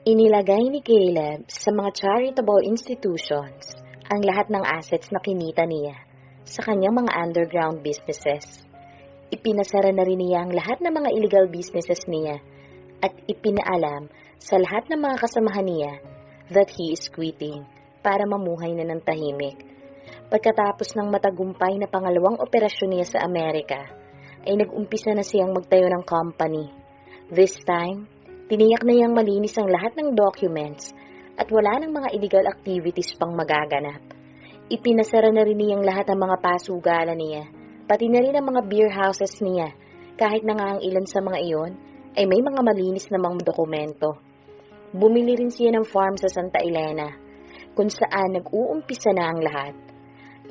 Inilagay ni Caleb sa mga charitable institutions ang lahat ng assets na kinita niya sa kanyang mga underground businesses. Ipinasara na rin niya ang lahat ng mga illegal businesses niya at ipinaalam sa lahat ng mga kasamahan niya that he is quitting para mamuhay na ng tahimik. Pagkatapos ng matagumpay na pangalawang operasyon niya sa Amerika, ay nag-umpisa na siyang magtayo ng company. This time, tiniyak na niyang malinis ang lahat ng documents at wala ng mga illegal activities pang magaganap. Ipinasara na rin niyang lahat ng mga pasugalan niya, pati na rin ang mga beer houses niya, kahit na nga ang ilan sa mga iyon ay may mga malinis na mga dokumento. Bumili rin siya ng farm sa Santa Elena, kung saan nag-uumpisa na ang lahat.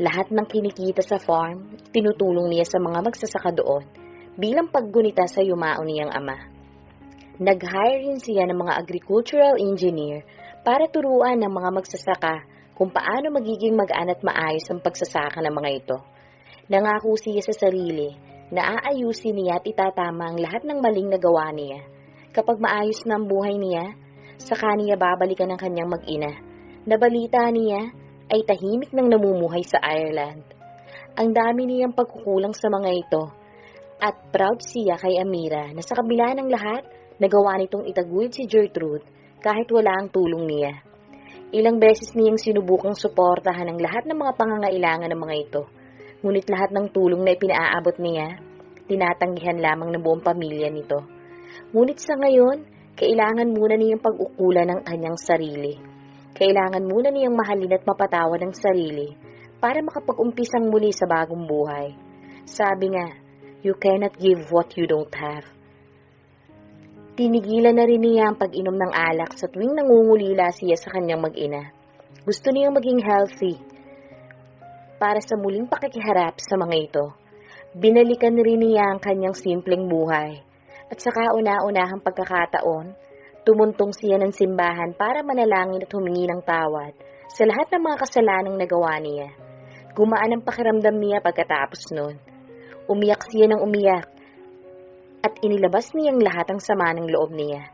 Lahat ng kinikita sa farm, tinutulong niya sa mga magsasaka doon bilang paggunita sa yumao niyang ama. Nag-hire rin siya ng mga agricultural engineer para turuan ng mga magsasaka kung paano magiging magaan at maayos ang pagsasaka ng mga ito. Nangako siya sa sarili na aayusin niya at itatama ang lahat ng maling nagawa niya. Kapag maayos na ang buhay niya, saka niya babalikan ang kanyang mag-ina. Nabalita niya ay tahimik nang namumuhay sa Ireland. Ang dami niyang pagkukulang sa mga ito at proud siya kay Amira na sa kabila ng lahat, nagawa nitong itaguyod si Gertrude kahit wala ang tulong niya. Ilang beses niyang sinubukang suportahan ang lahat ng mga pangangailangan ng mga ito. Ngunit lahat ng tulong na ipinaaabot niya, tinatanggihan lamang ng buong pamilya nito. Ngunit sa ngayon, kailangan muna niyang pag-ukulan ng kanyang sarili. Kailangan muna niyang mahalin at mapatawad ang sarili para makapag-umpisang muli sa bagong buhay. Sabi nga, you cannot give what you don't have. Tinigilan na rin niya ang pag-inom ng alak sa tuwing nangungulila siya sa kanyang mag-ina. Gusto niyang maging healthy para sa muling pakikiharap sa mga ito. Binalikan rin niya ang kanyang simpleng buhay at sa kauna-unahang pagkakataon, tumuntong siya ng simbahan para manalangin at humingi ng tawad sa lahat ng mga kasalanang nagawa niya. Gumaan ang pakiramdam niya pagkatapos nun. Umiyak siya ng umiyak at inilabas niyang lahat ang sama ng loob niya.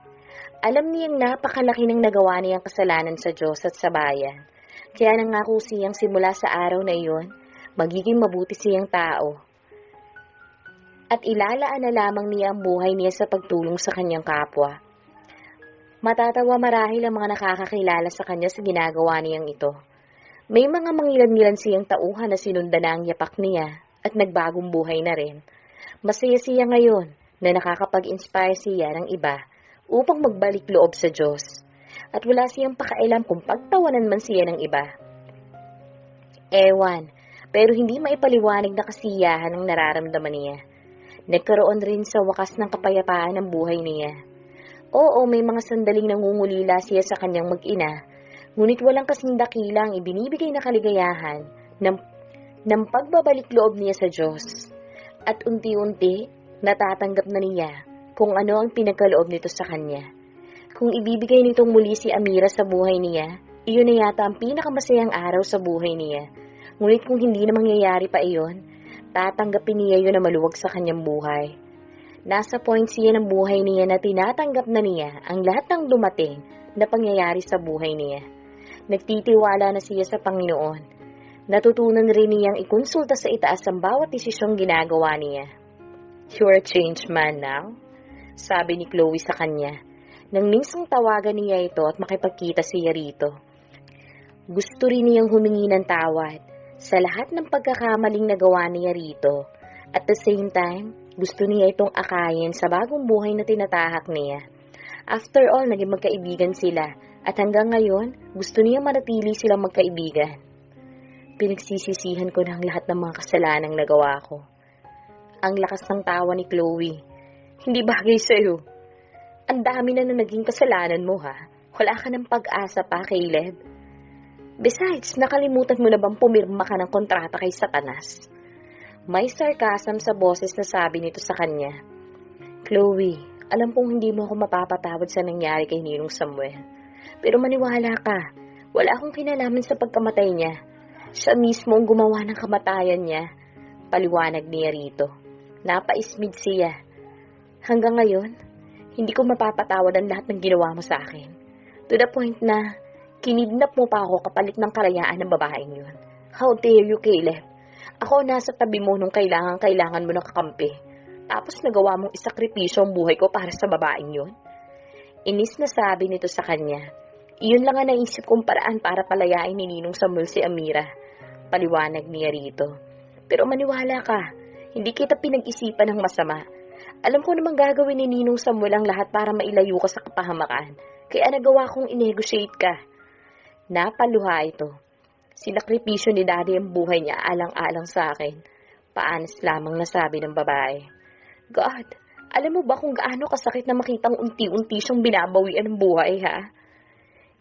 Alam niyang napakalaki ng nagawa niyang kasalanan sa Diyos at sa bayan. Kaya nangako siyang simula sa araw na iyon, magiging mabuti siyang tao. At ilalaan na lamang niya ang buhay niya sa pagtulong sa kanyang kapwa. Matatawa marahil ang mga nakakakilala sa kanya sa ginagawa niyang ito. May mga mangilan-ngilan siyang tauhan na sinundan na ang yapak niya at nagbagong buhay na rin. Masaya siya ngayon na nakakapag-inspire siya ng iba upang magbalik loob sa Diyos. At wala siyang pakailam kung pagtawanan man siya ng iba. Ewan, pero hindi maipaliwanag na kasiyahan ang nararamdaman niya. Nagkaroon rin sa wakas ng kapayapaan ng buhay niya. Oo, may mga sandaling nangungulila siya sa kanyang mag-ina, ngunit walang kasing dakila ang ibinibigay na kaligayahan ng pagbabalik loob niya sa Diyos. At unti-unti, natatanggap na niya kung ano ang pinagkaloob nito sa kanya. Kung ibibigay nitong muli si Amira sa buhay niya, iyon na yata ang pinakamasayang araw sa buhay niya. Ngunit kung hindi na mangyayari pa iyon, tatanggapin niya yun na maluwag sa kanyang buhay. Nasa point siya ng buhay niya na tinatanggap na niya ang lahat ng dumating na pangyayari sa buhay niya. Nagtitiwala na siya sa Panginoon. Natutunan rin niyang ikonsulta sa itaas ang bawat desisyong ginagawa niya. You're a changed man now, sabi ni Chloe sa kanya. Nang minsang tawagan niya ito at makipagkita siya rito. Gusto rin niyang humingi ng tawad sa lahat ng pagkakamaling nagawa niya rito. At the same time, gusto niya itong akayin sa bagong buhay na tinatahak niya. After all, naging magkaibigan sila at hanggang ngayon, gusto niya manatili silang magkaibigan. Pinagsisisihan ko na ang lahat ng mga kasalanang nagawa ko. Ang lakas ng tawa ni Chloe. Hindi bagay sa'yo. Ang dami na naging kasalanan mo ha. Wala ka ng pag-asa pa, Caleb. Besides, nakalimutan mo na bang pumirma ka ng kontrata kay Satanas? May sarcasm sa boses na sabi nito sa kanya. Chloe, alam kong hindi mo ako mapapatawad sa nangyari kay Ninong Samuel. Pero maniwala ka, wala akong kinalaman sa pagkamatay niya. Siya mismo ang gumawa ng kamatayan niya. Paliwanag niya rito. Napaismid siya. Hanggang ngayon, hindi ko mapapatawad ang lahat ng ginawa mo sa akin. To the point na kinidnap mo pa ako kapalit ng kalayaan ng babaeng yun. How dare you, Caleb? Ako nasa tabi mo nung kailangan mo ng kakampi. Tapos nagawa mong isakripisyo ang buhay ko para sa babaeng yun. Inis na sabi nito sa kanya. Iyon lang ang naisip kong paraan para palayain ni Ninong Samuel si Amira. Paliwanag niya rito. Pero maniwala ka, hindi kita pinag-isipan ng masama. Alam ko namang gagawin ni Ninong Samuel ang lahat para mailayo ka sa kapahamakan. Kaya nagawa kong i-negotiate ka. Napaluha ito. Sinakripisyo ni Daddy ang buhay niya alang-alang sa akin. Paanas lamang nasabi ng babae. God, alam mo ba kung gaano kasakit na makitang unti-unti siyang binabawian ng buhay, ha?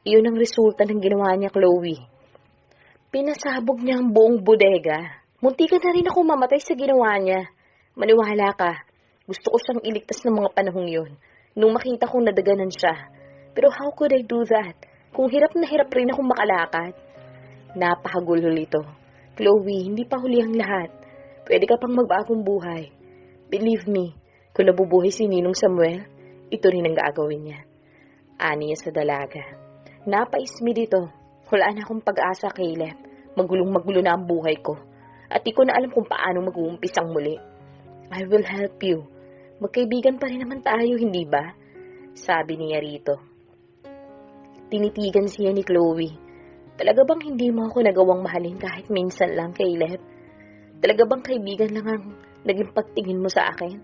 Iyon ang resulta ng ginawa niya, Chloe. Pinasabog niya ang buong bodega. Munti ka na rin ako mamatay sa ginawa niya. Maniwala ka, gusto ko siyang iligtas ng mga panahong yun. Nung makita kong nadaganan siya. Pero how could I do that? Kung hirap na hirap rin akong makalakad. Napakagulol ito. Chloe, hindi pa huli ang lahat. Pwede ka pang magbagong buhay. Believe me, kung nabubuhay si Ninong Samuel, ito rin ang gagawin niya. Ani niya sa dalaga. Napaismi dito. Wala na akong pag-asa, Caleb. Magulong-magulo na ang buhay ko. At di ko na alam kung paano mag-uumpisang muli. I will help you. Magkaibigan pa rin naman tayo, hindi ba? Sabi niya rito. Tinitigan siya ni Chloe. Talaga bang hindi mo ako nagawang mahalin kahit minsan lang, Caleb? Talaga bang kaibigan lang ang naging pagtingin mo sa akin?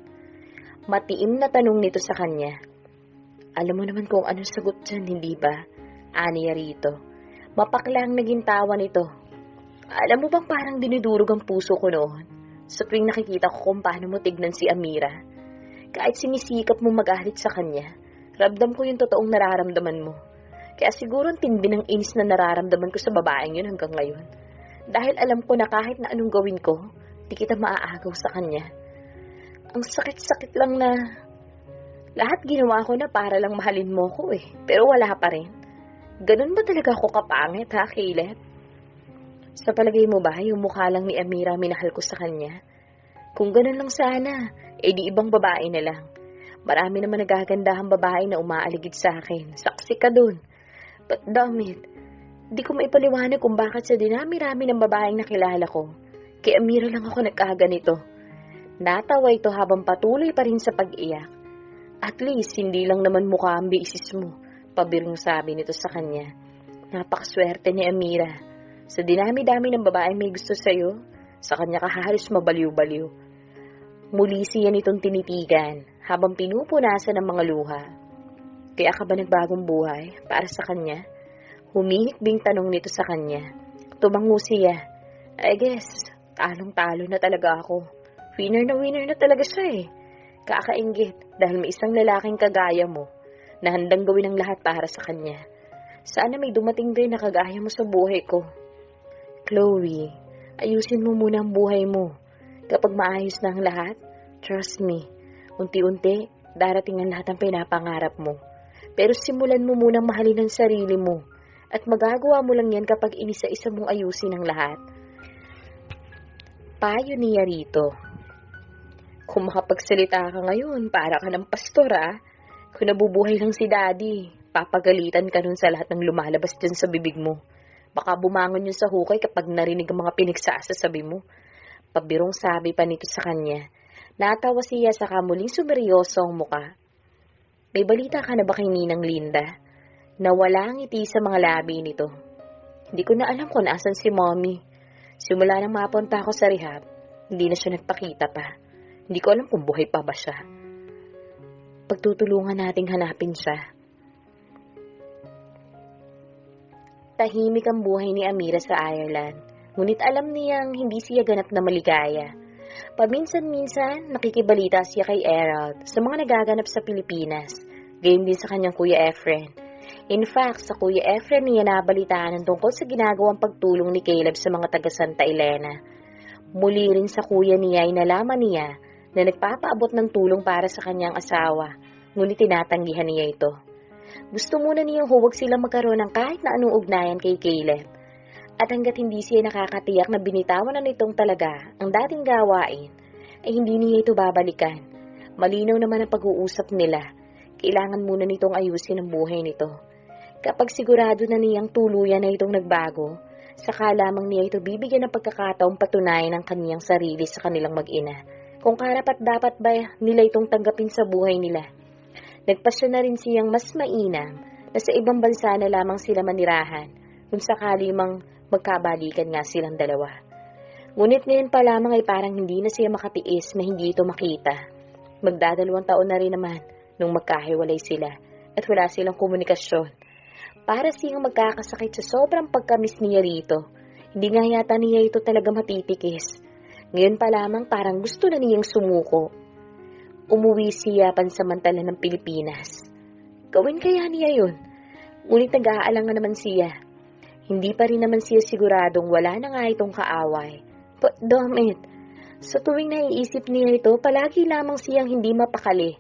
Matiim na tanong nito sa kanya. Alam mo naman kung anong sagot dyan, hindi ba? Aniya rito. Mapaklang naging tawa nito. Alam mo bang parang dinudurog ang puso ko noon? Sa tuwing nakikita ko kung paano mo tignan si Amira. Kahit sinisikap mo magalit sa kanya, ramdam ko yung totoong nararamdaman mo. Kaya siguro ang tindi ng inis na nararamdaman ko sa babaeng yun hanggang ngayon. Dahil alam ko na kahit na anong gawin ko, di kita maaagaw sa kanya. Ang sakit-sakit lang na lahat ginawa ko na para lang mahalin mo ko eh. Pero wala pa rin. Ganun ba talaga ako kapangit ha, Caleb? Sa palagay mo ba, yung mukha lang ni Amira minahal ko sa kanya? Kung ganun lang sana, di ibang babae na lang. Marami naman nagagandahang babae na umaaligid sa akin. Saksi ka dun. But damn it, di ko maipaliwanag kung bakit sa dinami-rami ng babaeng nakilala ko. Kay Amira lang ako nagkaganito. Natawa ito habang patuloy pa rin sa pag-iyak. At least, hindi lang naman mukha ang biisis mo, pabirong sabi nito sa kanya. Napakaswerte ni Amira. Sa dinami-dami ng babaeng may gusto sa'yo, sa kanya ka halos mabaliw-baliw. Muli siya nitong tinitigan habang pinupunasan ng mga luha. Kaya ka ba nagbagong buhay para sa kanya? Humihikbing tanong nito sa kanya. Tumango siya. I guess, talong-talo na talaga ako. Winner na talaga siya eh. Kakainggit dahil may isang lalaking kagaya mo na handang gawin ang lahat para sa kanya. Sana may dumating din na kagaya mo sa buhay ko. Chloe, ayusin mo muna ang buhay mo. Kapag maayos na ang lahat, trust me, unti-unti, darating ang lahat ng pinapangarap mo. Pero simulan mo munang mahalin ang sarili mo. At magagawa mo lang yan kapag inisa-isa mong ayusin ang lahat. Payo niya rito. Kung makapagsalita ka ngayon, para ka ng pastor Kung nabubuhay lang si Daddy, papagalitan ka nun sa lahat ng lumalabas dyan sa bibig mo. Baka bumangon yun sa hukay kapag narinig ang mga pinagsasasabi mo. Pabirong sabi pa nito sa kanya. Natawa siya sa muling sumeryoso ang muka. May balita ka na ba kay Ninang Linda? Nawala ang ngiti sa mga labi nito. Hindi ko na alam kung naasan si Mommy. Simula nang mapunta ako sa rehab, hindi na siya nagpakita pa. Hindi ko alam kung buhay pa ba siya. Pagtutulungan nating hanapin siya. Tahimik ang buhay ni Amira sa Ireland. Ngunit alam niyang hindi siya ganap na maligaya. Paminsan-minsan, nakikibalita siya kay Errol sa mga nagaganap sa Pilipinas, gayon din sa kanyang Kuya Efren. In fact, sa Kuya Efren niya nabalitaan tungkol sa ginagawang pagtulong ni Caleb sa mga taga Santa Elena. Muli rin sa kuya niya ay nalaman niya na nagpapaabot ng tulong para sa kanyang asawa, ngunit tinatanggihan niya ito. Gusto muna niyang huwag silang magkaroon ng kahit na anong ugnayan kay Caleb. At hanggat hindi siya nakakatiyak na binitawan na nitong talaga ang dating gawain, ay hindi niya ito babalikan. Malinaw naman ang pag-uusap nila. Kailangan muna nitong ayusin ang buhay nito. Kapag sigurado na niyang tuluyan na itong nagbago, saka lamang niya ito bibigyan ng pagkakataong patunayan ang kaniyang sarili sa kanilang mag-ina. Kung karapat-dapat ba nila itong tanggapin sa buhay nila. Nagpasya na rin siyang mas mainam na sa ibang bansa na lamang sila manirahan kung sakali mang magkabalikan nga silang dalawa. Ngunit ngayon pa lamang ay parang hindi na siya makatiis na hindi ito makita. Magdadalawang taon na rin naman nung magkahiwalay sila at wala silang komunikasyon. Para siyang magkakasakit sa sobrang pagkamis niya rito. Hindi nga yata niya ito talaga matitikis. Ngayon pa lamang parang gusto na niyang sumuko. Umuwi siya pansamantala ng Pilipinas. Gawin kaya niya yun? Ngunit nag-aalangan naman siya. Hindi pa rin naman siya siguradong wala na nga itong kaaway. But damn it, sa tuwing naiisip niya ito, palagi lamang siyang hindi mapakali.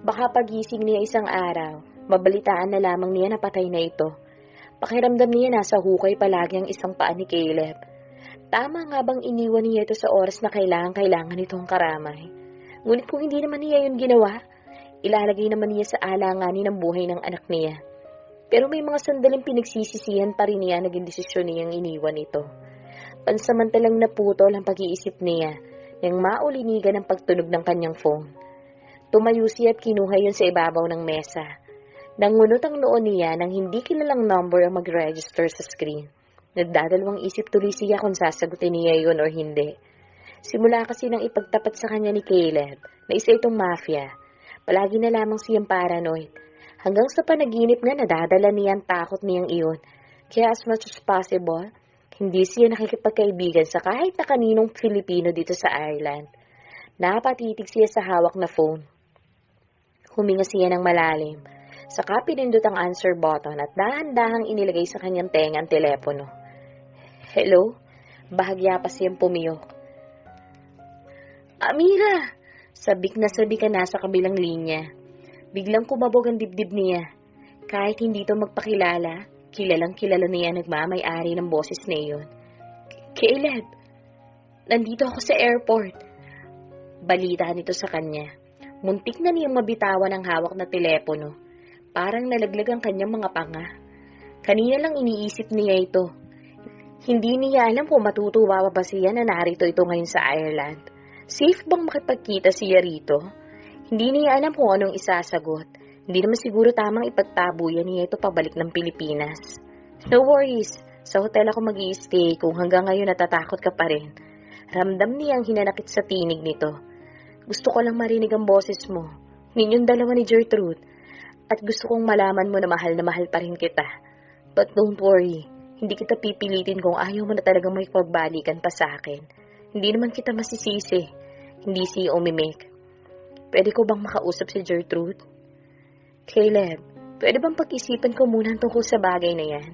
Baka pagising niya isang araw, mabalitaan na lamang niya na patay na ito. Pakiramdam niya nasa hukay palagi ang isang paa ni Caleb. Tama nga bang iniwan niya ito sa oras na kailangan itong karamay? Ngunit kung hindi naman niya yun ginawa, ilalagay naman niya sa alanganin ang buhay ng anak niya. Pero may mga sandaling pinagsisisihan pa rin niya naging desisyon niyang iniwan ito. Pansamantalang naputol ang pag-iisip niya nang maulinigan ang pagtunog ng kanyang phone. Tumayo siya at kinuha yun sa ibabaw ng mesa. Nangunot ang noon niya nang hindi kilalang number ang mag-register sa screen. Nagdadalawang isip tuloy siya kung sasagutin niya yun o hindi. Simula kasi nang ipagtapat sa kanya ni Caleb na isa itong mafia, palagi na lamang siyang paranoid. Hanggang sa panaginip nga nadadala niya ang takot niyang iyon. Kaya as much as possible, hindi siya nakikipagkaibigan sa kahit na kaninong Filipino dito sa Ireland. Napatitig siya sa hawak na phone. Huminga siya ng malalim. Saka pinindot ang answer button at dahan-dahang inilagay sa kanyang tenga ang telepono. Hello? Bahagya pa siyang pumiyok. Amira! Sabik ka na sa kabilang linya. Biglang kumabog ang dibdib niya. Kahit hindi ito magpakilala, kilalang-kilala niya nagmamay-ari ng boses na iyon. Caleb, nandito ako sa airport. Balita nito sa kanya. Muntik na niyang mabitawan ang hawak na telepono. Parang nalaglag ang kanyang mga panga. Kanina lang iniisip niya ito. Hindi niya alam kung matutuwa pa siya na narito ito ngayon sa Ireland. Safe bang makipagkita siya rito? Hindi niya alam kung anong isasagot. Hindi naman siguro tamang ipagtabuyan niya ito pabalik ng Pilipinas. No worries, sa hotel ako mag-i-stay kung hanggang ngayon natatakot ka pa rin. Ramdam niyang hinanakit sa tinig nito. Gusto ko lang marinig ang boses mo. Ninyong dalawa ni Gertrude. At gusto kong malaman mo na mahal pa rin kita. But don't worry, hindi kita pipilitin kung ayaw mo na talagang may pagbalikan pa sa akin. Hindi naman kita masisisi. Hindi siya umimik. Pwede ko bang makausap si Gertrude? Caleb, pwede bang pag-isipan ko muna tungkol sa bagay na yan?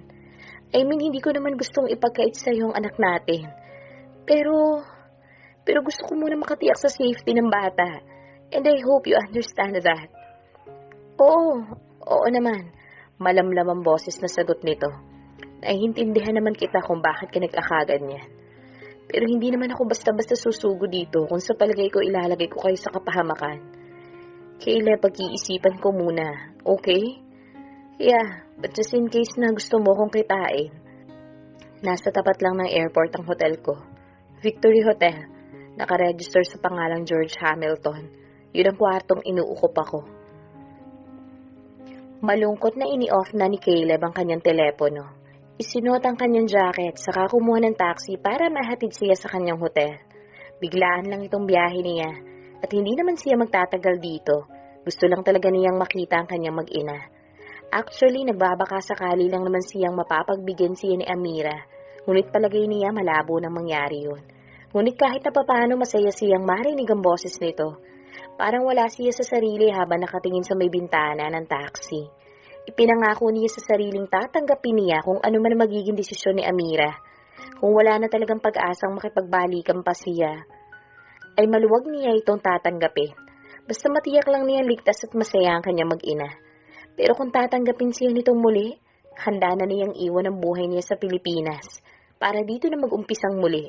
I mean, hindi ko naman gustong ipagkait sa iyo ang anak natin. Pero gusto ko muna makatiyak sa safety ng bata. And I hope you understand that. Oo naman. Malamlam ang boses na sagot nito. Naiintindihan naman kita kung bakit ka nag-akagad niyan. Pero hindi naman ako basta-basta susugo dito kung sa palagay ko ilalagay ko kayo sa kapahamakan. Caleb, pag-iisipan ko muna, okay? Yeah, but just in case na gusto mo kong kitain. Nasa tapat lang ng airport ang hotel ko. Victory Hotel. Nakaregister sa pangalang George Hamilton. Yun ang kwartong inuukop ako. Malungkot na ini-off na ni Caleb ang kanyang telepono. Isinuot ang kanyang jacket, saka kumuha ng taxi para mahatid siya sa kanyang hotel. Biglaan lang itong biyahe niya, at hindi naman siya magtatagal dito. Gusto lang talaga niyang makita ang kanyang mag-ina. Actually, nagbabaka sakali lang naman siyang mapapagbigyan siya ni Amira, ngunit palagay niya malabo nang mangyari yun. Ngunit kahit na papaano masaya siyang marinig ang boses nito. Parang wala siya sa sarili habang nakatingin sa may bintana ng taxi. Ipinangako niya sa sariling tatanggapin niya kung ano man magiging desisyon ni Amira. Kung wala na talagang pag-asang makipagbalikan pa siya, ay maluwag niya itong tatanggapin. Basta matiyak lang niya ligtas at masaya ang kanya mag-ina. Pero kung tatanggapin siya nitong muli, handa na niyang iwan ang buhay niya sa Pilipinas para dito na mag-umpisang muli.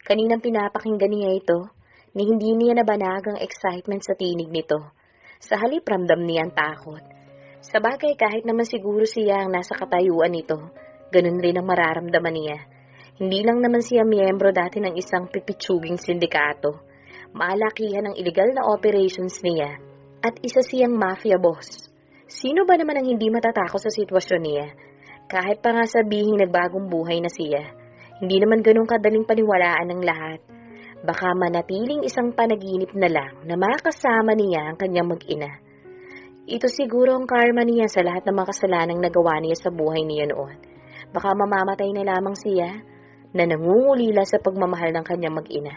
Kaninang pinapakinggan niya ito, ni hindi niya nabanag ang excitement sa tinig nito. Sa halip ramdam niya ang takot. Sabagay kahit naman siguro siya ang nasa katayuan nito, ganun rin ang mararamdaman niya. Hindi lang naman siya miyembro dati ng isang pipitsuging sindikato. Maalakihan ang illegal na operations niya at isa siyang mafia boss. Sino ba naman ang hindi matatakot sa sitwasyon niya? Kahit pa nga sabihing nagbagong buhay na siya, hindi naman ganun kadaling paniwalaan ng lahat. Baka manatiling isang panaginip na lang na makasama niya ang kanyang mag-ina. Ito siguro ang karma niya sa lahat ng mga kasalanang nagawa niya sa buhay niya noon. Baka mamamatay na lamang siya na nangungulila sa pagmamahal ng kanyang mag-ina.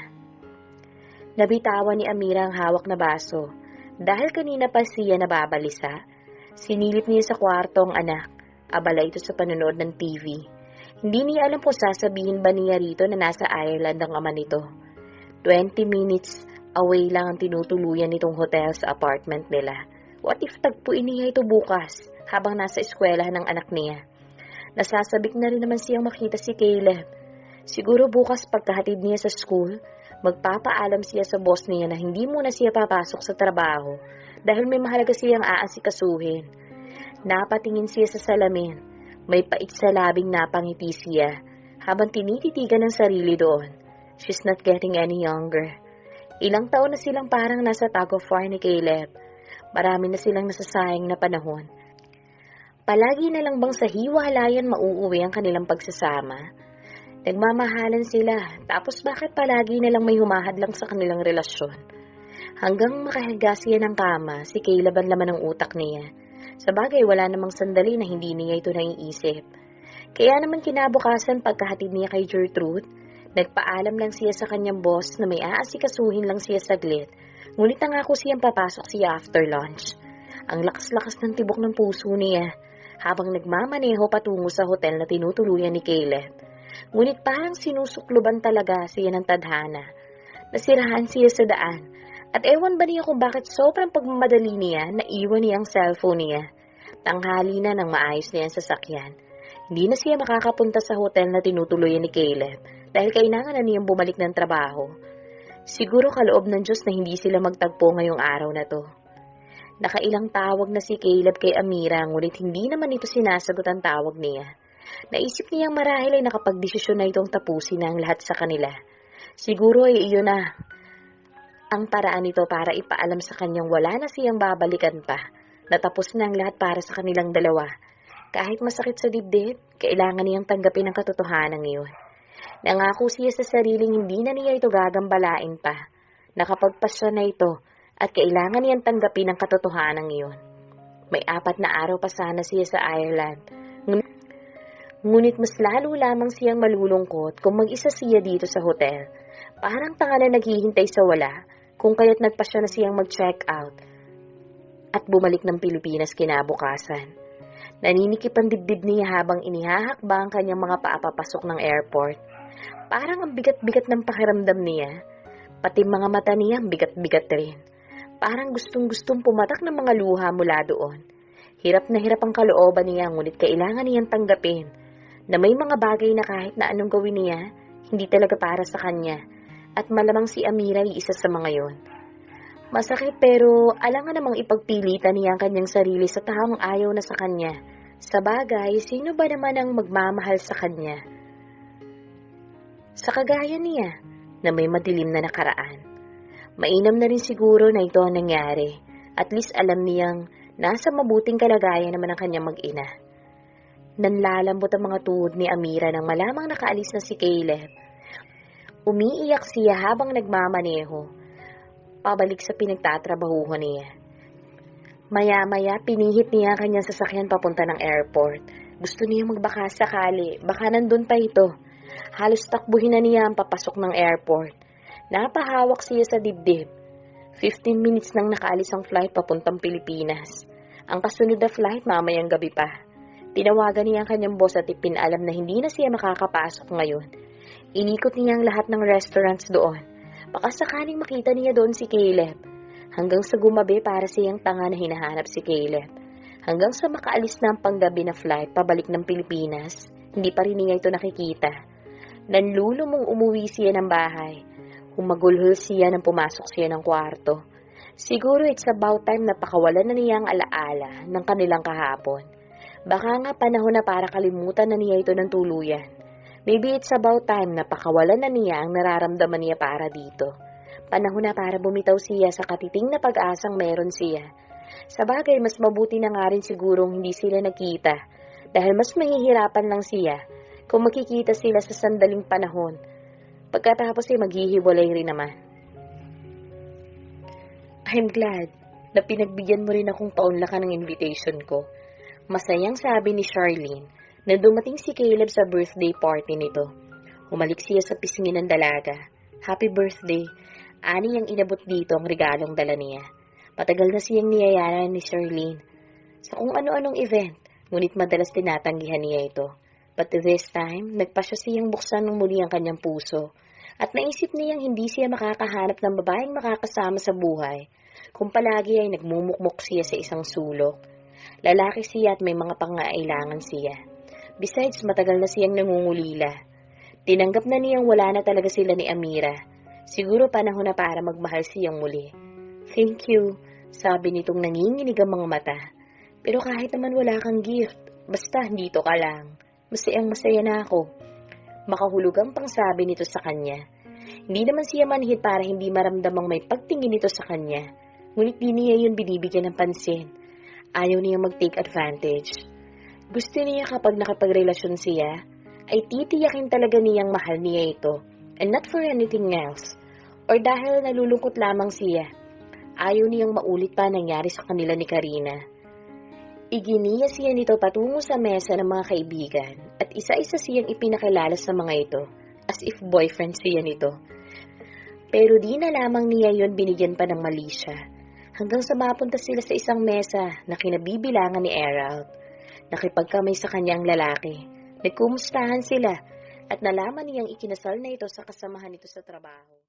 Nabitawan ni Amira ang hawak na baso. Dahil kanina pa siya nababalisa, sinilip niya sa kwarto ang anak. Abala ito sa panonood ng TV. Hindi niya alam kung sasabihin ba niya rito na nasa Ireland ang ama nito. 20 minutes away lang ang tinutuluyan nitong hotel sa apartment nila. What if tagpuin niya ito bukas habang nasa eskwelahan ng anak niya? Nasasabik na rin naman siyang makita si Caleb. Siguro bukas pagkahatid niya sa school, magpapaalam siya sa boss niya na hindi muna siya papasok sa trabaho dahil may mahalaga siyang aasikasuhin. Napatingin siya sa salamin. May pait sa labing napangiti siya habang tinititigan ng sarili doon. She's not getting any younger. Ilang taon na silang parang nasa tug of war ni Caleb. Marami na silang nasasayang na panahon. Palagi na lang bang sa hiwalayan mauuwi ang kanilang pagsasama? Nagmamahalan sila, tapos bakit palagi na lang may humahadlang sa kanilang relasyon? Hanggang makahiga siya ng kama, si Caleb ang laman ng utak niya. Sabagay wala namang sandali na hindi niya ito naiisip. Kaya naman kinabukasan pagkahatid niya kay Gertrude, nagpaalam lang siya sa kanyang boss na may aasikasuhin lang siya saglit, ngunit nangako siyang papasok siya after lunch. Ang lakas-lakas ng tibok ng puso niya habang nagmamaneho patungo sa hotel na tinutuluyan ni Caleb. Ngunit parang sinusukluban talaga siya ng tadhana. Nasirahan siya sa daan at ewan ba niya kung bakit sobrang pagmamadali niya na iwan niya ang cellphone niya. Tanghali na nang maayos niya ang sasakyan. Hindi na siya makakapunta sa hotel na tinutuluyan ni Caleb dahil kailangan na niyang bumalik ng trabaho. Siguro kaloob ng Diyos na hindi sila magtagpo ngayong araw na to. Nakailang tawag na si Caleb kay Amira ngunit hindi naman ito sinasagot ang tawag niya. Naisip niyang marahil ay nakapagdesisyon na itong tapusin na ang lahat sa kanila. Siguro ay iyon na ang paraan nito para ipaalam sa kanyang wala na siyang babalikan pa. Natapos na ang lahat para sa kanilang dalawa. Kahit masakit sa dibdib, kailangan niyang tanggapin ang katotohanan iyon. Nangako siya sa sariling hindi na niya ito gagambalain pa. Nakapagpasya na ito at kailangan niyang tanggapin ang katotohanan iyon. May 4 na araw pa sana siya sa Ireland. Ngunit mas lalo lamang siyang malulungkot kung mag-isa siya dito sa hotel. Parang tanga na naghihintay sa wala, kung kaya't nagpasya na siyang mag-check out at bumalik ng Pilipinas kinabukasan. Naninikip ang dibdib niya habang inihahakba ang kanyang mga paa papasok ng airport. Parang ang bigat-bigat ng pakiramdam niya. Pati mga mata niya ang bigat-bigat rin. Parang gustong-gustong pumatak ng mga luha mula doon. Hirap na hirap ang kalooban niya ngunit kailangan niyang tanggapin na may mga bagay na kahit na anong gawin niya, hindi talaga para sa kanya. At malamang si Amira ay isa sa mga yon. Masakit pero alangan namang ipagpilitan niya ang kanyang sarili sa taong ayaw na sa kanya. Sa bagay, sino ba naman ang magmamahal sa kanya? Sa kagaya niya, na may madilim na nakaraan. Mainam na rin siguro na ito ang nangyari. At least alam niyang nasa mabuting kalagayan naman ang kanyang mag-ina. Nanlalambot ang mga tuhod ni Amira nang malamang nakaalis na si Caleb. Umiiyak siya habang nagmamaneho pabalik sa pinagtatrabahuhan niya. Maya-maya, pinihit niya ang kanyang sasakyan papunta ng airport. Gusto niya magbaka sakali, baka nandun pa ito. Halos takbuhin na niya ang papasok ng airport. Napahawak siya sa dibdib. 15 minutes nang nakaalis ang flight papuntang Pilipinas. Ang kasunod na flight mamayang gabi pa. Tinawagan niya ang kanyang boss at ipinalam na hindi na siya makakapasok ngayon. Inikot niya ang lahat ng restaurants doon. Baka sakaling makita niya doon si Caleb. Hanggang sa gumabi para siyang tanga na hinahanap si Caleb. Hanggang sa makaalis na ang panggabi na flight pabalik ng Pilipinas, hindi pa rin niya ito nakikita. Nanlulumong umuwi siya ng bahay. Humagulhol siya nang pumasok siya ng kwarto. Siguro it's about time na pakawalan na niya ang alaala ng kanilang kahapon. Baka nga panahon na para kalimutan na niya ito ng tuluyan. Maybe it's about time na pakawalan na niya ang nararamdaman niya para dito. Panahon na para bumitaw siya sa katiting na pag-asang meron siya. Sa bagay, mas mabuti na nga rin sigurong hindi sila nakita dahil mas mahihirapan lang siya kung makikita sila sa sandaling panahon. Pagkatapos ay maghihiwalay rin naman. I'm glad na pinagbigyan mo rin akong paunlakan ng invitation ko. Masayang sabi ni Charlene na dumating si Caleb sa birthday party nito. Humalik siya sa pisngi ng dalaga. Happy birthday! Ani ang inabot dito ang regalong dala niya. Matagal na siyang niyayaran ni Charlene sa kung ano-anong event, ngunit madalas tinatanggihan niya ito. But this time, nagpasya siyang buksan ng muli ang kanyang puso at naisip niyang hindi siya makakahanap ng babaeng makakasama sa buhay kung palagi ay nagmumukmok siya sa isang sulok. Lalaki siya at may mga pangailangan siya. Besides, matagal na siyang nangungulila. Tinanggap na niyang wala na talaga sila ni Amira. Siguro panahon na para magmahal siyang muli. Thank you, sabi nitong nanginginig ang mga mata. Pero kahit naman wala kang gift, basta dito ka lang. Masayang masaya na ako. Makahulog ang pangsabi nito sa kanya. Hindi naman siya manhid para hindi maramdamang may pagtingin nito sa kanya. Ngunit di niya yun binibigyan ng pansin. Ayaw niya mag-take advantage. Gusto niya kapag nakapagrelasyon siya, ay titiyakin talaga niyang mahal niya ito, and not for anything else. Or dahil nalulungkot lamang siya, ayaw niyang maulit pa nangyari sa kanila ni Karina. Iginiya siya nito patungo sa mesa ng mga kaibigan, at isa-isa siyang ipinakilala sa mga ito, as if boyfriend siya nito. Pero di na lamang niya yon binigyan pa ng mali siya. Hanggang sa mapunta sila sa isang mesa na kinabibilangan ni Errol. Nakipagkamay sa kanyang lalaki. Nagkumustahan sila at nalaman niyang ikinasal na ito sa kasamahan nito sa trabaho.